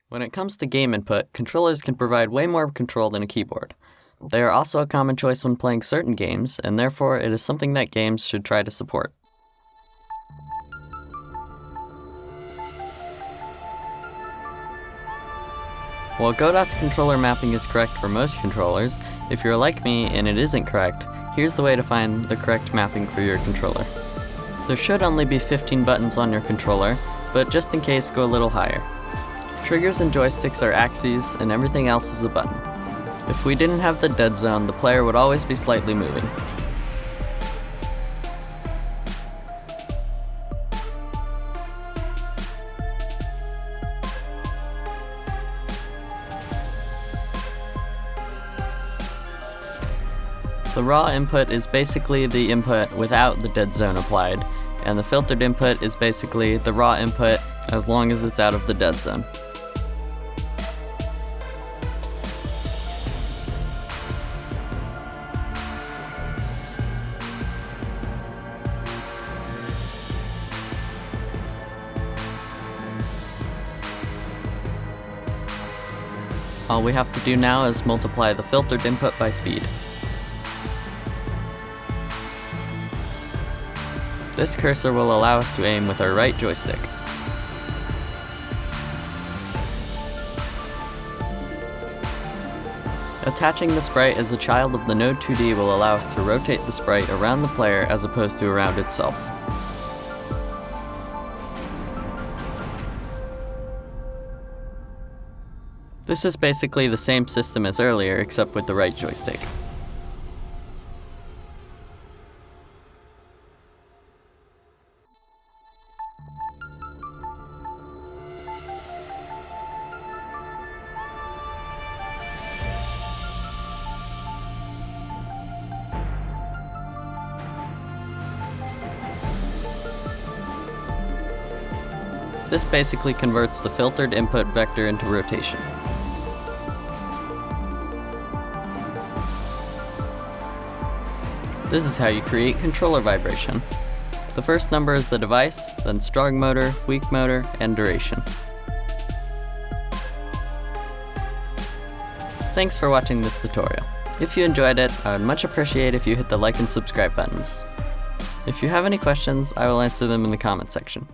When it comes to game input, controllers can provide way more control than a keyboard. They are also a common choice when playing certain games, and therefore it is something that games should try to support. While Godot's controller mapping is correct for most controllers, if you're like me and it isn't correct, here's the way to find the correct mapping for your controller. There should only be 15 buttons on your controller, but just in case, go a little higher. Triggers and joysticks are axes, and everything else is a button. If we didn't have the dead zone, the player would always be slightly moving. The raw input is basically the input without the dead zone applied, and the filtered input is basically the raw input as long as it's out of the dead zone. All we have to do now is multiply the filtered input by speed. This cursor will allow us to aim with our right joystick. Attaching the sprite as a child of the node 2D will allow us to rotate the sprite around the player as opposed to around itself. This is basically the same system as earlier, except with the right joystick. This basically converts the filtered input vector into rotation. This is how you create controller vibration. The first number is the device, then strong motor, weak motor, and duration. Thanks for watching this tutorial. If you enjoyed it, I would much appreciate if you hit the like and subscribe buttons. If you have any questions, I will answer them in the comment section.